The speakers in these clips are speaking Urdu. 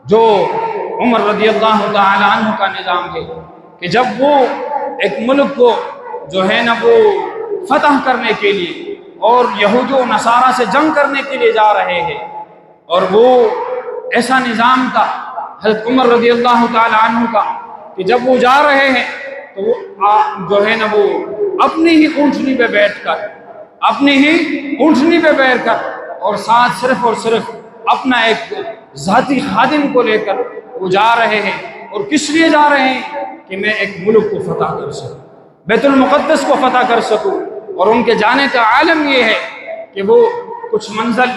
جو عمر رضی اللہ تعالی عنہ کا نظام ہے کہ جب وہ ایک ملک کو جو ہے نا وہ فتح کرنے کے لیے اور یہود و نصارہ سے جنگ کرنے کے لیے جا رہے ہیں، اور وہ ایسا نظام تھا حضرت عمر رضی اللہ تعالی عنہ کا کہ جب وہ جا رہے ہیں تو وہ جو ہے نا وہ اپنی ہی اونٹنی پہ بیٹھ کر اور ساتھ صرف اور صرف اپنا ایک ذاتی خادم کو لے کر وہ جا رہے ہیں، اور کس لیے جا رہے ہیں کہ میں ایک ملک کو فتح کر سکوں، بیت المقدس کو فتح کر سکوں۔ اور ان کے جانے کا عالم یہ ہے کہ وہ کچھ منزل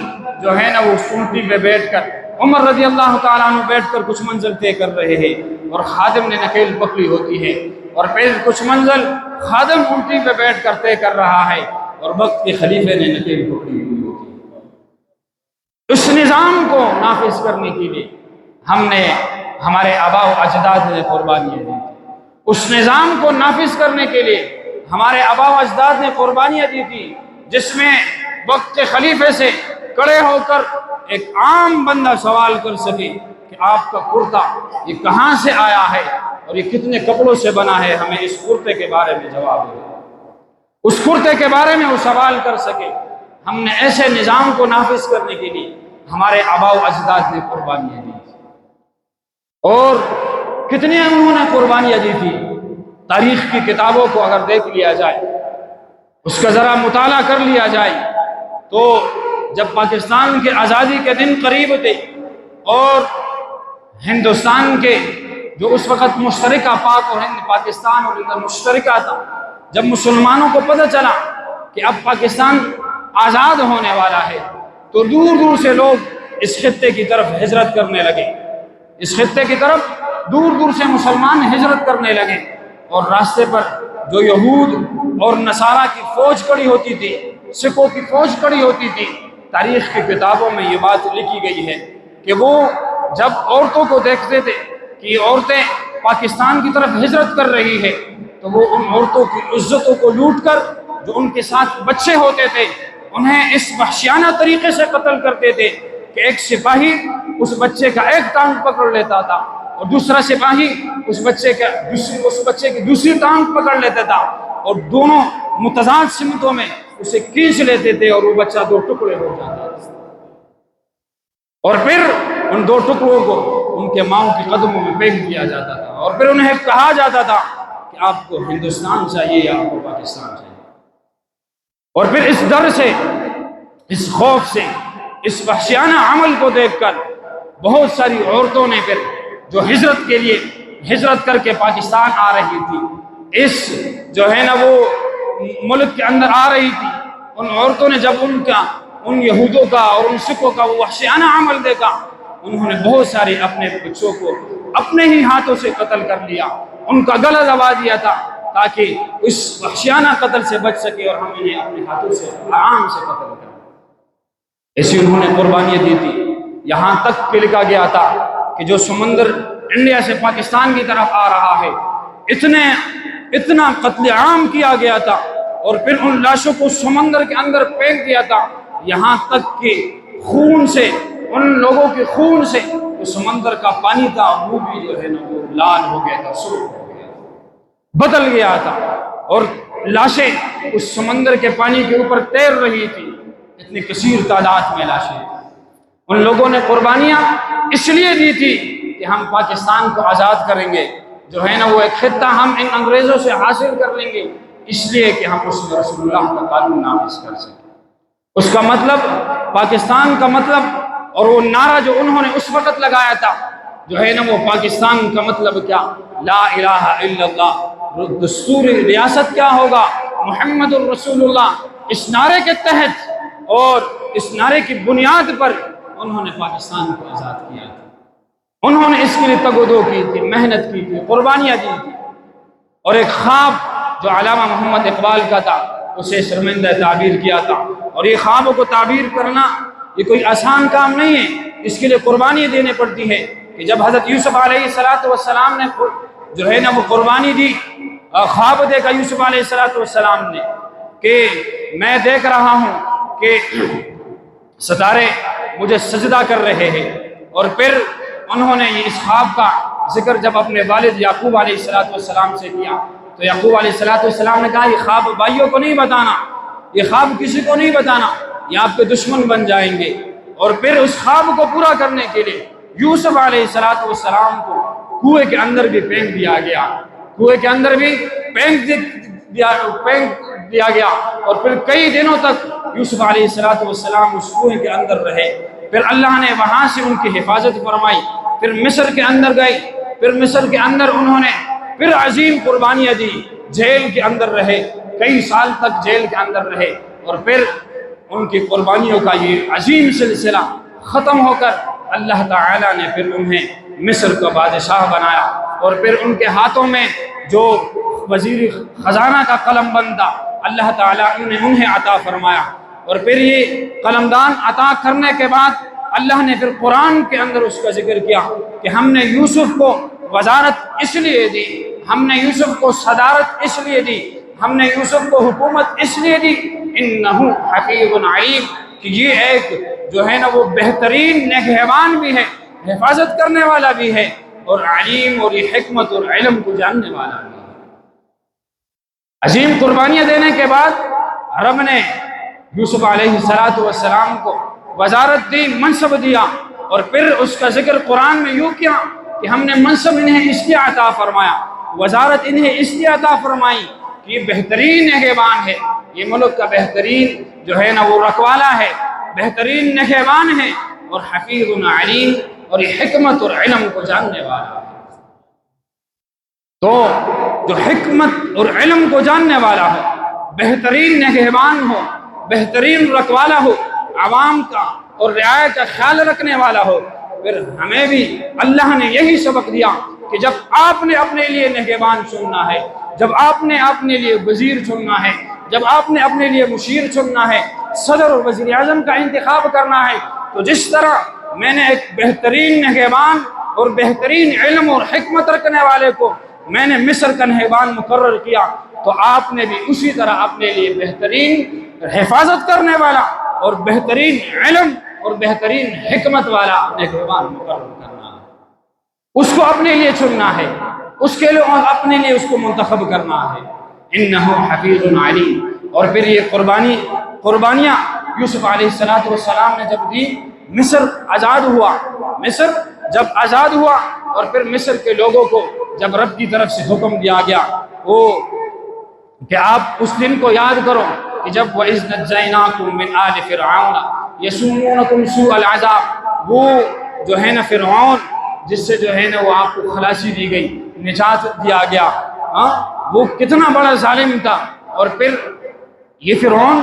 جو ہے نا وہ اونٹنی پہ بیٹھ کر عمر رضی اللہ تعالیٰ عنہ بیٹھ کر کچھ منزل طے کر رہے ہیں، اور خادم نے نکیل پکڑی ہوتی ہے، اور پھر کچھ منزل خادم اونٹنی پہ بیٹھ کر طے کر رہا ہے، اور وقت کے خلیفے نے نکیل پکڑی ہوئی ہوتی ہے۔ اس نظام کو نافذ کرنے کے لیے ہم نے ہمارے آباء و اجداد نے قربانیاں دی، اس نظام کو نافذ کرنے کے لیے ہمارے آباء و اجداد نے قربانیاں دی تھی، جس میں وقت کے خلیفے سے کھڑے ہو کر ایک عام بندہ سوال کر سکے کہ آپ کا کرتا یہ کہاں سے آیا ہے اور یہ کتنے کپڑوں سے بنا ہے، ہمیں اس کرتے کے بارے میں جواب دے، اس کرتے کے بارے میں وہ سوال کر سکے۔ ہم نے ایسے نظام کو نافذ کرنے کے لیے ہمارے آباء و اجداد نے قربانیاں دی، اور کتنے انہوں نے قربانیاں دی تھی۔ تاریخ کی کتابوں کو اگر دیکھ لیا جائے، اس کا ذرا مطالعہ کر لیا جائے، تو جب پاکستان کے آزادی کے دن قریب تھے اور ہندوستان کے جو اس وقت مشترکہ پاک و ہند پاکستان اور ادھر مشترکہ تھا، جب مسلمانوں کو پتہ چلا کہ اب پاکستان آزاد ہونے والا ہے، تو دور دور سے لوگ اس خطے کی طرف ہجرت کرنے لگے، اس خطے کی طرف دور دور سے مسلمان ہجرت کرنے لگے، اور راستے پر جو یہود اور نصارہ کی فوج کھڑی ہوتی تھی، سکھوں کی فوج کھڑی ہوتی تھی، تاریخ کی کتابوں میں یہ بات لکھی گئی ہے کہ وہ جب عورتوں کو دیکھتے تھے کہ یہ عورتیں پاکستان کی طرف ہجرت کر رہی ہے، تو وہ ان عورتوں کی عزتوں کو لوٹ کر جو ان کے ساتھ بچے ہوتے تھے انہیں اس وحشیانہ طریقے سے قتل کرتے تھے کہ ایک سپاہی اس بچے کا ایک ٹانگ پکڑ لیتا تھا، اور دوسرا سپاہی اس بچے کی دوسری ٹانگ پکڑ لیتا تھا، اور دونوں متضاد سمتوں میں اسے کھینچ لیتے تھے، اور وہ بچہ دو ٹکڑے ہو جاتا تھا، اور پھر ان دو ٹکڑوں کو ان کے ماؤں کے قدموں میں پھینک دیا جاتا تھا، اور پھر انہیں کہا جاتا تھا کہ آپ کو ہندوستان چاہیے یا آپ کو پاکستان چاہیے۔ اور پھر اس ڈر سے، اس خوف سے، اس وحشیانہ عمل کو دیکھ کر بہت ساری عورتوں نے پھر جو ہجرت کے لیے ہجرت کر کے پاکستان آ رہی تھی، اس جو ہے نا وہ ملک کے اندر آ رہی تھی، ان عورتوں نے جب ان یہودوں کا اور ان سکھوں کا وہ وحشیانہ عمل دیکھا، انہوں نے بہت سارے اپنے بچوں کو اپنے ہی ہاتھوں سے قتل کر لیا، ان کا گلا دبا دیا تھا تاکہ اس وحشیانہ قتل سے بچ سکے، اور ہم انہیں اپنے ہاتھوں سے آرام سے قتل کریں۔ ایسی انہوں نے قربانیاں دی تھی، یہاں تک کہ لکھا گیا تھا کہ جو سمندر انڈیا سے پاکستان کی طرف آ رہا ہے، اتنا قتل عام کیا گیا تھا، اور پھر ان لاشوں کو سمندر کے اندر پھینک دیا تھا، یہاں تک کہ خون سے، ان لوگوں کے خون سے جو سمندر کا پانی تھا وہ بھی جو ہے نا وہ لال ہو گیا تھا، سرخ ہو گیا تھا، بدل گیا تھا، اور لاشیں اس سمندر کے پانی کے اوپر تیر رہی تھی، اتنی کثیر تعداد میں لاشیں۔ ان لوگوں نے قربانیاں اس لیے دی تھی کہ ہم پاکستان کو آزاد کریں گے، جو ہے نا وہ ایک خطہ ہم ان انگریزوں سے حاصل کر لیں گے، اس لیے کہ ہم اس میں رسول اللہ کا قانون نافذ کر سکیں۔ اس کا مطلب، پاکستان کا مطلب، اور وہ نعرہ جو انہوں نے اس وقت لگایا تھا جو ہے نا وہ پاکستان کا مطلب کیا، لا الہ الا اللہ، دستور ریاست کیا ہوگا، محمد الرسول اللہ، اس نعرے کے تحت اور اس نعرے کی بنیاد پر انہوں نے پاکستان کو آزاد کیا تھا۔ انہوں نے اس کے لیے تگ و دو کی تھی، محنت کی تھی، قربانیاں دی تھی، اور ایک خواب جو علامہ محمد اقبال کا تھا اسے شرمندہ تعبیر کیا تھا، اور یہ خوابوں کو تعبیر کرنا یہ کوئی آسان کام نہیں ہے، اس کے لیے قربانی دینے پڑتی ہے کہ جب حضرت یوسف علیہ السلام نے جو ہے نا وہ قربانی دی، خواب دیکھا یوسف علیہ السلام نے کہ میں دیکھ رہا ہوں کہ ستارے مجھے سجدہ کر رہے ہیں، اور پھر انہوں نے یہ اس خواب کا ذکر جب اپنے والد یعقوب علیہ السلام سے کیا تو یعقوب علیہ السلام نے کہا یہ خواب بھائیوں کو نہیں بتانا، یہ خواب کسی کو نہیں بتانا، یہ آپ کے دشمن بن جائیں گے۔ اور پھر اس خواب کو پورا کرنے کے لیے یوسف علیہ السلام کو کنویں کے اندر بھی پھینک دیا گیا، کنویں کے اندر بھی پھینک دیا گیا، اور پھر کئی دنوں تک یوسف علیہ السلام اس کنویں کے اندر رہے۔ پھر اللہ نے وہاں سے ان کی حفاظت فرمائی، پھر مصر کے اندر گئے، پھر مصر کے اندر انہوں نے پھر عظیم قربانیاں دی، جیل کے اندر رہے، کئی سال تک جیل کے اندر رہے، اور پھر ان کی قربانیوں کا یہ عظیم سلسلہ ختم ہو کر اللہ تعالیٰ نے پھر انہیں مصر کا بادشاہ بنایا، اور پھر ان کے ہاتھوں میں جو وزیر خزانہ کا قلم بند تھا اللہ تعالیٰ نے انہیں عطا فرمایا۔ اور پھر یہ قلمدان عطا کرنے کے بعد اللہ نے پھر قرآن کے اندر اس کا ذکر کیا کہ ہم نے یوسف کو وزارت اس لیے دی، ہم نے یوسف کو صدارت اس لیے دی، ہم نے یوسف کو حکومت اس لیے دی، انہ حفیظ علیم، کہ یہ ایک جو ہے نا وہ بہترین نگہبان بھی ہے، حفاظت کرنے والا بھی ہے، اور علیم، اور یہ حکمت اور علم کو جاننے والا بھی ہے۔ عظیم قربانیاں دینے کے بعد رب نے یوسف علیہ السلام کو وزارت دی، منصب دیا، اور پھر اس کا ذکر قرآن میں یوں کیا کہ ہم نے منصب انہیں اس لیے عطا فرمایا، وزارت انہیں اس لیے عطا فرمائی کہ یہ بہترین نگہبان ہے، یہ ملک کا بہترین جو ہے نا وہ رکھوالا ہے، بہترین نگہبان ہے، اور حفیظ علیم، اور یہ حکمت اور علم کو جاننے والا ہے۔ تو جو حکمت اور علم کو جاننے والا ہو، بہترین نگہبان ہو، بہترین رکھوالا ہو، عوام کا اور رعایا کا خیال رکھنے والا ہو، پھر ہمیں بھی اللہ نے یہی سبق دیا کہ جب آپ نے اپنے لیے نگہبان چننا ہے، جب آپ نے اپنے لیے وزیر چننا ہے، جب آپ نے اپنے لیے مشیر چننا ہے، صدر اور وزیر اعظم کا انتخاب کرنا ہے، تو جس طرح میں نے ایک بہترین نگہبان اور بہترین علم اور حکمت رکھنے والے کو میں نے مصر کا نگہبان مقرر کیا، تو آپ نے بھی اسی طرح اپنے لیے بہترین حفاظت کرنے والا اور بہترین علم اور بہترین حکمت والا نگہبان مقرر کرنا ہے، اس کو اپنے لیے چننا ہے، اس کے لیے اپنے لیے اس کو منتخب کرنا ہے۔ انہ حفیظ علیم۔ اور پھر یہ قربانیاں یوسف علیہ السلام نے جب دی، مصر آزاد ہوا، مصر جب آزاد ہوا، اور پھر مصر کے لوگوں کو جب رب کی طرف سے حکم دیا گیا وہ کہ آپ اس دن کو یاد کرو کہ جب وَإِذْ نَجَّيْنَاكُمْ مِنْ آلِ فِرْعَوْنَ يَسُومُونَكُمْ سُوءَ الْعَذَابِ، وہ جو ہے نا فرعون جس سے جو ہے نا وہ آپ کو خلاصی دی گئی، نجات دیا گیا، وہ کتنا بڑا ظالم تھا۔ اور پھر یہ فرعون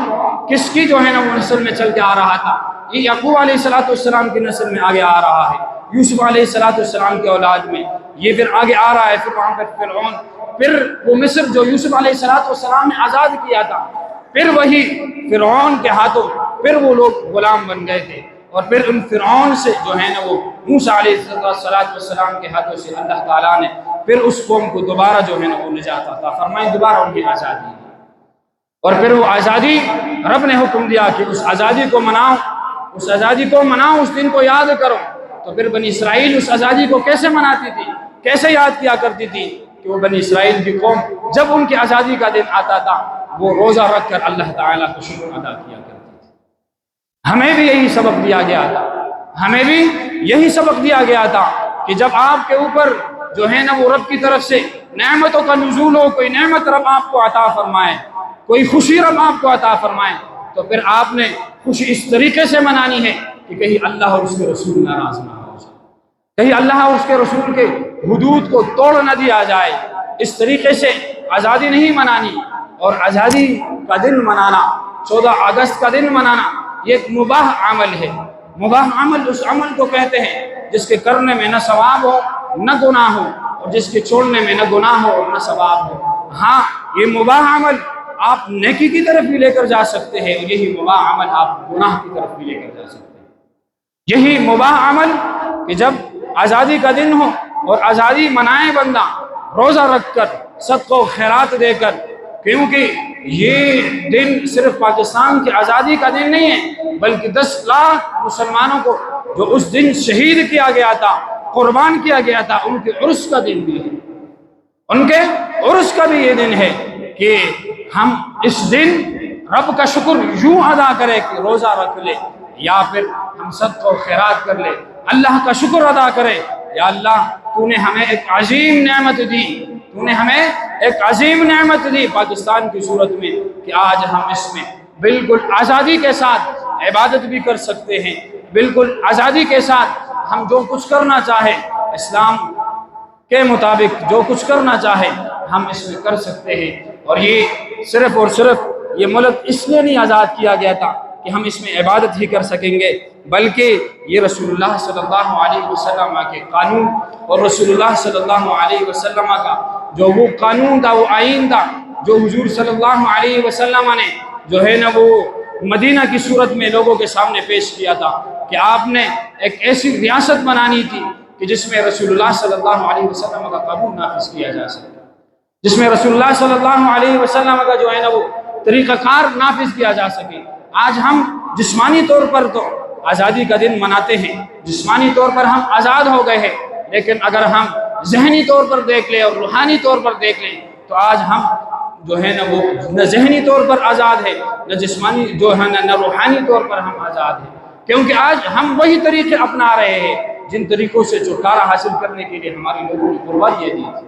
کس کی جو ہے نا وہ نسل میں چل کے آ رہا تھا، یہ یعقوب علیہ السلام کی نسل میں آگے آ رہا ہے، یوسف علیہ السلام کی اولاد میں یہ پھر آگے آ رہا ہے۔ پھر وہاں پر فرعون، پھر وہ مصر جو یوسف علیہ السلام نے آزاد کیا تھا، پھر وہی فرعون کے ہاتھوں پھر وہ لوگ غلام بن گئے تھے، اور پھر ان فرعون سے جو ہے نا وہ موسیٰ علیہ السلام کے ہاتھوں سے اللہ تعالیٰ نے پھر اس قوم کو دوبارہ جو ہے نا وہ نجات عطا فرمائی، دوبارہ ان کی آزادی دی، اور پھر وہ آزادی رب نے حکم دیا کہ اس آزادی کو مناؤ، اس آزادی کو مناؤ، اس دن کو یاد کرو۔ تو پھر بنی اسرائیل اس آزادی کو کیسے مناتی تھی، کیسے یاد کیا کرتی تھی کہ وہ بنی اسرائیل کی قوم جب ان کی آزادی کا دن آتا تھا وہ روزہ رکھ کر اللہ تعالیٰ کو شکر ادا کیا کرتی تھی۔ ہمیں بھی یہی سبق دیا گیا تھا، ہمیں بھی یہی سبق دیا گیا تھا کہ جب آپ کے اوپر جو ہے نا وہ رب کی طرف سے نعمتوں کا نزول ہو، کوئی نعمت رب آپ کو عطا فرمائے، کوئی خوشی رب آپ کو عطا فرمائے، تو پھر آپ نے خوشی اس طریقے سے منانی ہے کہ کہیں اللہ اور اس کے رسول ناراض نہ ہو جائے، کہیں اللہ اور اس کے رسول کے حدود کو توڑ نہ دیا جائے۔ اس طریقے سے آزادی نہیں منانی، اور آزادی کا دن منانا، 14 اگست کا دن منانا، یہ ایک مباح عمل ہے۔ مباح عمل اس عمل کو کہتے ہیں جس کے کرنے میں نہ ثواب ہو نہ گناہ ہو، اور جس کے چھوڑنے میں نہ گناہ ہو اور نہ ثواب ہو۔ ہاں یہ مباح عمل آپ نیکی کی طرف بھی لے کر جا سکتے ہیں، اور یہی مباح عمل آپ گناہ کی طرف بھی لے کر جا سکتے ہیں۔ یہی مباح عمل کہ جب آزادی کا دن ہو اور آزادی منائے بندہ روزہ رکھ کر، صدقہ و خیرات دے کر، کیونکہ یہ دن صرف پاکستان کی آزادی کا دن نہیں ہے، بلکہ 10 لاکھ مسلمانوں کو جو اس دن شہید کیا گیا تھا، قربان کیا گیا تھا، ان کے عرس کا دن بھی ہے، ان کے عرس کا بھی یہ دن ہے کہ ہم اس دن رب کا شکر یوں ادا کرے کہ روزہ رکھ لے یا پھر ہم صدقہ و خیرات کر لے، اللہ کا شکر ادا کرے، یا اللہ تو نے ہمیں ایک عظیم نعمت دی، تو نے ہمیں ایک عظیم نعمت دی پاکستان کی صورت میں کہ آج ہم اس میں بالکل آزادی کے ساتھ عبادت بھی کر سکتے ہیں، بالکل آزادی کے ساتھ ہم جو کچھ کرنا چاہے اسلام کے مطابق جو کچھ کرنا چاہے ہم اس میں کر سکتے ہیں۔ اور یہ صرف اور صرف یہ ملک اس لیے نہیں آزاد کیا گیا تھا کہ ہم اس میں عبادت ہی کر سکیں گے، بلکہ یہ رسول اللہ صلی اللہ علیہ وسلم کے قانون اور رسول اللہ صلی اللہ علیہ وسلم کا جو وہ قانون تھا، وہ آئین تھا جو حضور صلی اللہ علیہ وسلم نے جو ہے نا وہ مدینہ کی صورت میں لوگوں کے سامنے پیش کیا تھا کہ آپ نے ایک ایسی ریاست بنانی تھی کہ جس میں رسول اللہ صلی اللہ علیہ وسلم کا قانون نافذ کیا جا سکے، جس میں رسول اللہ صلی اللہ علیہ وسلم کا جو ہے نا وہ طریقہ کار نافذ کیا جا سکے۔ آج ہم جسمانی طور پر تو آزادی کا دن مناتے ہیں، جسمانی طور پر ہم آزاد ہو گئے ہیں، لیکن اگر ہم ذہنی طور پر دیکھ لیں اور روحانی طور پر دیکھ لیں تو آج ہم جو ہے نا وہ نہ ذہنی طور پر آزاد ہے، نہ جسمانی جو ہے نہ روحانی طور پر ہم آزاد ہیں، کیونکہ آج ہم وہی طریقے اپنا رہے ہیں جن طریقوں سے چھٹکارا حاصل کرنے کے لیے ہمارے لوگوں نے قربانیاں دی تھی،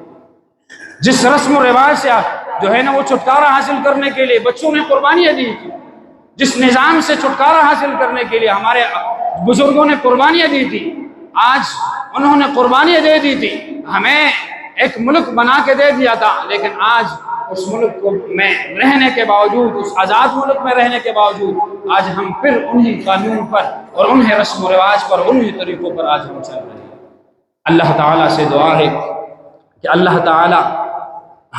جس رسم و رواج سے جو ہے نا وہ چھٹکارا حاصل کرنے کے لیے بچوں نے قربانیاں دی تھی، جس نظام سے چھٹکارا حاصل کرنے کے لیے ہمارے بزرگوں نے قربانیاں دی تھی، آج انہوں نے قربانیاں دے دی تھی، ہمیں ایک ملک بنا کے دے دیا تھا، لیکن آج اس ملک میں رہنے کے باوجود، اس آزاد ملک میں رہنے کے باوجود آج ہم پھر انہی قانون پر اور انہی رسم و رواج پر، انہی طریقوں پر آج ہم چل رہے ہیں۔ اللہ تعالیٰ سے دعا ہے کہ اللہ تعالیٰ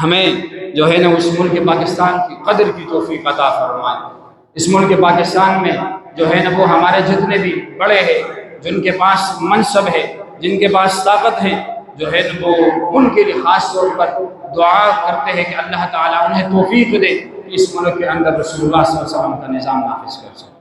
ہمیں جو ہے نا اس ملک پاکستان کی قدر کی توفیق عطا فرمائے۔ اس ملک پاکستان میں جو ہے نا وہ ہمارے جتنے بھی بڑے ہیں، جن کے پاس منصب ہے، جن کے پاس طاقت ہے، جو ہے نا وہ ان کے لیے خاص طور پر دعا کرتے ہیں کہ اللہ تعالیٰ انہیں توفیق دے کہ اس ملک کے اندر رسول اللہ صلی اللہ علیہ وسلم کا نظام نافذ کر سکے۔